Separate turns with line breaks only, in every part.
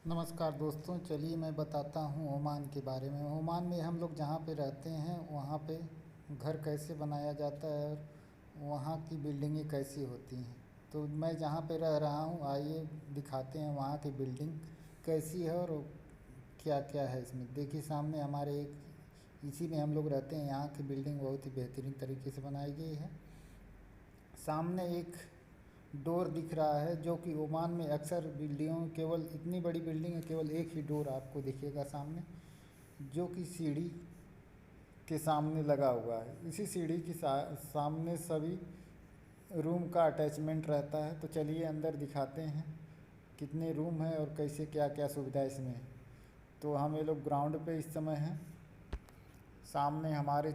नमस्कार दोस्तों, चलिए मैं बताता हूँ ओमान के बारे में। ओमान में हम लोग जहाँ पे रहते हैं वहाँ पे घर कैसे बनाया जाता है और वहाँ की बिल्डिंगें कैसी होती हैं। तो मैं जहाँ पे रह रहा हूँ, आइए दिखाते हैं वहाँ की बिल्डिंग कैसी है और क्या क्या है इसमें। देखिए सामने हमारे एक इसी में हम लोग रहते हैं। यहाँ की बिल्डिंग बहुत ही बेहतरीन तरीके से बनाई गई है। सामने एक डोर दिख रहा है जो कि ओमान में अक्सर बिल्डिंगों केवल इतनी बड़ी बिल्डिंग है, केवल एक ही डोर आपको दिखेगा सामने, जो कि सीढ़ी के सामने लगा हुआ है। इसी सीढ़ी के सामने सभी रूम का अटैचमेंट रहता है। तो चलिए अंदर दिखाते हैं कितने रूम हैं और कैसे क्या क्या सुविधा इसमें है। तो हम ये लोग ग्राउंड पे इस समय हैं। सामने हमारे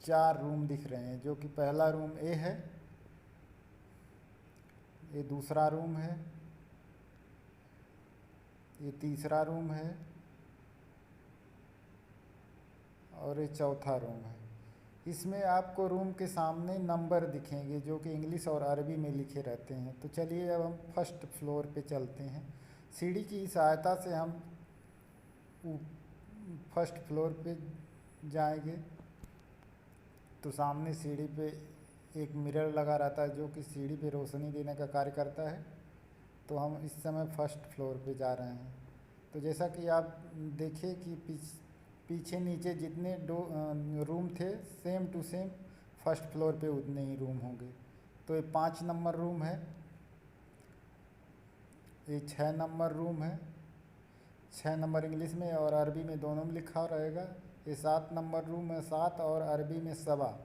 4 रूम दिख रहे हैं, जो कि पहला रूम ए है, ये दूसरा रूम है, ये तीसरा रूम है और ये चौथा रूम है। इसमें आपको रूम के सामने नंबर दिखेंगे जो कि इंग्लिश और अरबी में लिखे रहते हैं। तो चलिए अब हम फर्स्ट फ्लोर पे चलते हैं। सीढ़ी की सहायता से हम फर्स्ट फ्लोर पे जाएंगे। तो सामने सीढ़ी पे एक मिरर लगा रहता है जो कि सीढ़ी पे रोशनी देने का कार्य करता है। तो हम इस समय फर्स्ट फ्लोर पे जा रहे हैं। तो जैसा कि आप देखिए कि पीछे नीचे जितने रूम थे, same to same first floor पे उतने ही रूम होंगे। तो ये 5 नंबर रूम है, ये 6 नंबर रूम है। 6 नंबर इंग्लिश में और अरबी में दोनों में लिखा रहेगा। ये 7 नंबर रूम है, 7 और अरबी में सबा,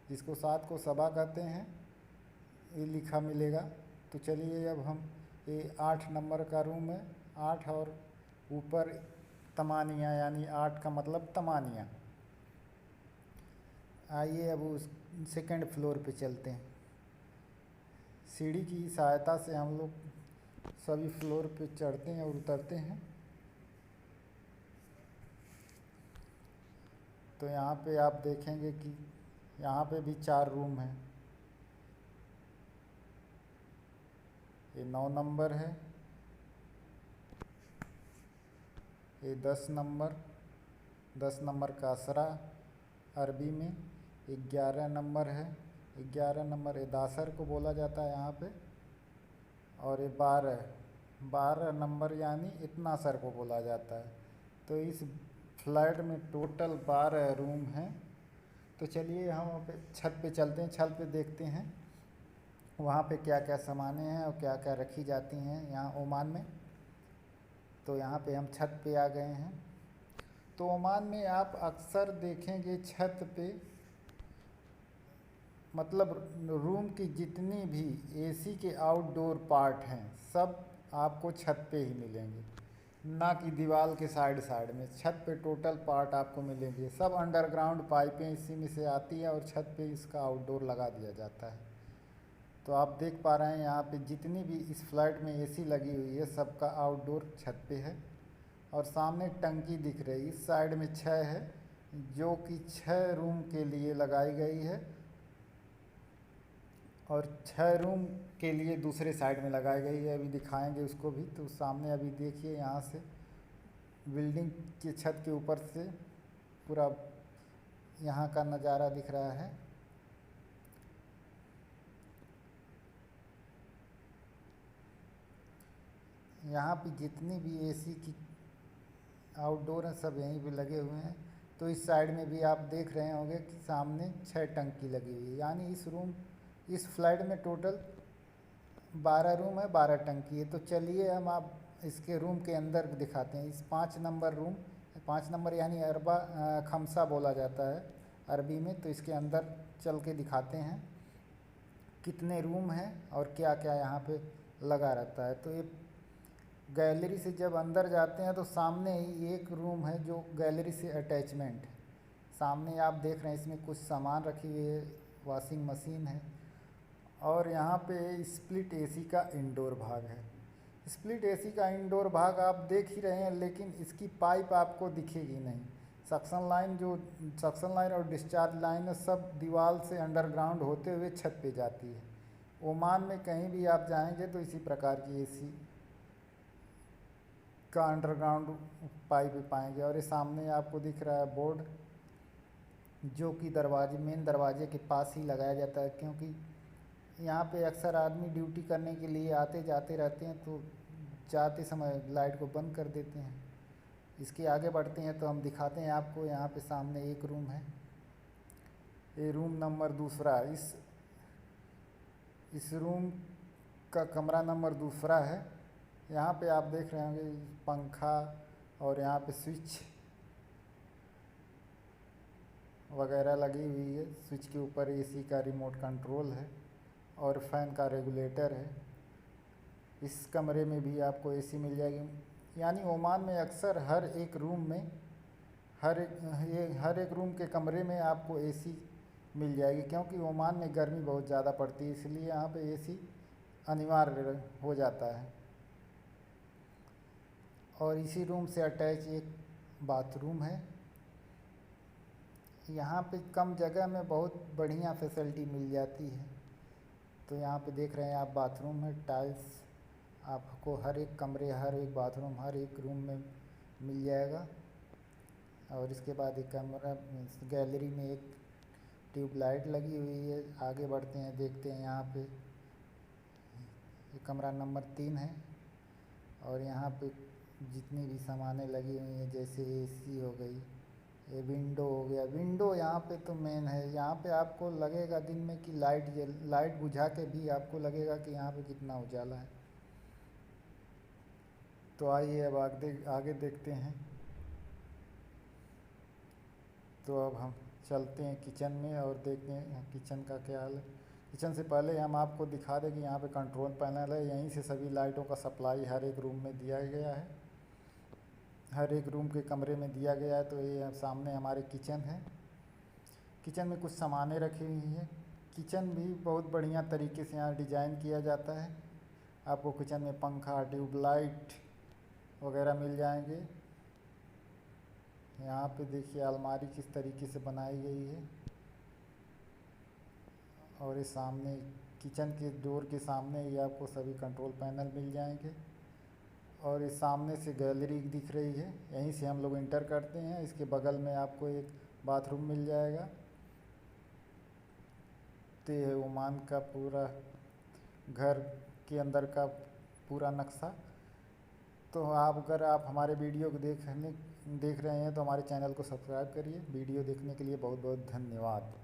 जिसको 7 को सबा कहते हैं, ये लिखा मिलेगा। तो चलिए अब हम ये 8 नंबर का रूम है। 8 और ऊपर तमानिया, यानी 8 का मतलब तमानिया। आइए अब उस सेकंड फ्लोर पे चलते हैं। सीढ़ी की सहायता से हम लोग सभी फ्लोर पे चढ़ते हैं और उतरते हैं। तो यहाँ पे आप देखेंगे कि यहाँ पे भी 4 रूम हैं। ये 9 नंबर है, ये 10 नंबर, 10 नंबर का असरा अरबी में। 11 नंबर है, 11 नंबर ये दासर को बोला जाता है यहाँ पे। और ये 12 नंबर यानी इतना सर को बोला जाता है। तो इस फ्लैट में टोटल 12 रूम हैं। तो चलिए हम वहाँ पे छत पे चलते हैं, छत पे देखते हैं वहाँ पे क्या क्या सामानें हैं और क्या क्या रखी जाती हैं यहाँ ओमान में। तो यहाँ पे हम छत पे आ गए हैं। तो ओमान में आप अक्सर देखेंगे छत पे, मतलब रूम की जितनी भी एसी के आउटडोर पार्ट हैं सब आपको छत पे ही मिलेंगे, ना कि दीवार के साइड साइड में। छत पे टोटल पार्ट आपको मिलेंगे। सब अंडरग्राउंड पाइपें इसी में से आती हैं और छत पे इसका आउटडोर लगा दिया जाता है। तो आप देख पा रहे हैं यहाँ पे जितनी भी इस फ्लैट में एसी लगी हुई है सबका आउटडोर छत पे है। और सामने टंकी दिख रही है, इस साइड में 6 है, जो कि 6 रूम के लिए लगाई गई है और 6 रूम के लिए दूसरे साइड में लगाई गई है। अभी दिखाएंगे उसको भी। तो सामने अभी देखिए यहाँ से बिल्डिंग के छत के ऊपर से पूरा यहाँ का नज़ारा दिख रहा है। यहाँ पे जितनी भी एसी की आउटडोर हैं सब यहीं पे लगे हुए हैं। तो इस साइड में भी आप देख रहे होंगे कि सामने 6 टंकी लगी हुई है, यानी इस फ्लैट में टोटल 12 रूम है, 12 टंकी है। तो चलिए हम आप इसके रूम के अंदर दिखाते हैं। इस 5 नंबर रूम, 5 नंबर यानी अरबा खमसा बोला जाता है अरबी में। तो इसके अंदर चल के दिखाते हैं कितने रूम हैं और क्या क्या यहाँ पे लगा रहता है। तो ये गैलरी से जब अंदर जाते हैं तो सामने ही एक रूम है जो गैलरी से अटैचमेंट है। सामने आप देख रहे हैं इसमें कुछ सामान रखी हुई है, वॉशिंग मशीन है। और यहाँ पे स्प्लिट एसी का इंडोर भाग है। स्प्लिट एसी का इंडोर भाग आप देख ही रहे हैं, लेकिन इसकी पाइप आपको दिखेगी नहीं। सक्शन लाइन और डिस्चार्ज लाइन सब दीवार से अंडरग्राउंड होते हुए छत पे जाती है। ओमान में कहीं भी आप जाएंगे तो इसी प्रकार की एसी का अंडरग्राउंड पाइप पाएंगे। और ये सामने आपको दिख रहा है बोर्ड, जो कि मेन दरवाजे के पास ही लगाया जाता है, क्योंकि यहाँ पे अक्सर आदमी ड्यूटी करने के लिए आते जाते रहते हैं, तो जाते समय लाइट को बंद कर देते हैं। इसके आगे बढ़ते हैं तो हम दिखाते हैं आपको। यहाँ पे सामने एक रूम है, ये रूम नंबर 2 इस रूम का कमरा नंबर 2 है। यहाँ पे आप देख रहे होंगे पंखा, और यहाँ पे स्विच वगैरह लगी हुई है। स्विच के ऊपर एसी का रिमोट कंट्रोल है और फैन का रेगुलेटर है। इस कमरे में भी आपको एसी मिल जाएगी। यानी ओमान में अक्सर हर एक रूम में हर एक रूम के कमरे में आपको एसी मिल जाएगी, क्योंकि ओमान में गर्मी बहुत ज़्यादा पड़ती है, इसलिए यहाँ पे एसी अनिवार्य हो जाता है। और इसी रूम से अटैच एक बाथरूम है। यहाँ पे कम जगह में बहुत बढ़िया फैसिलिटी मिल जाती है। तो यहाँ पे देख रहे हैं आप, बाथरूम में टाइल्स आपको हर एक कमरे, हर एक बाथरूम, हर एक रूम में मिल जाएगा। और इसके बाद एक कमरा, गैलरी में एक ट्यूबलाइट लगी हुई है। आगे बढ़ते हैं, देखते हैं यहाँ पे ये कमरा नंबर 3 है। और यहाँ पे जितनी भी सामानें लगी हुई हैं, जैसे एसी हो गई, ये विंडो हो गया। विंडो यहाँ पे तो मेन है। यहाँ पे आपको लगेगा दिन में कि लाइट बुझा के भी आपको लगेगा कि यहाँ पे कितना उजाला है। तो आइए अब आगे देखते हैं। तो अब हम चलते हैं किचन में और देखते हैं किचन का क्या हाल है। किचन से पहले हम आपको दिखा दें कि यहाँ पे कंट्रोल पैनल है। यहीं से सभी लाइटों का सप्लाई हर एक रूम में दिया गया है, हर एक रूम के कमरे में दिया गया है। तो ये सामने हमारे किचन है। किचन में कुछ सामानें रखी हुई हैं। किचन भी बहुत बढ़िया तरीके से यहाँ डिज़ाइन किया जाता है। आपको किचन में पंखा, ट्यूबलाइट वगैरह मिल जाएंगे। यहाँ पे देखिए अलमारी किस तरीके से बनाई गई है। और ये सामने किचन के डोर के सामने ही आपको सभी कंट्रोल पैनल मिल जाएंगे। और ये सामने से गैलरी दिख रही है, यहीं से हम लोग इंटर करते हैं। इसके बगल में आपको एक बाथरूम मिल जाएगा। तो ये ओमान का पूरा घर के अंदर का पूरा नक्शा। तो अगर आप हमारे वीडियो को देख रहे हैं तो हमारे चैनल को सब्सक्राइब करिए। वीडियो देखने के लिए बहुत बहुत धन्यवाद।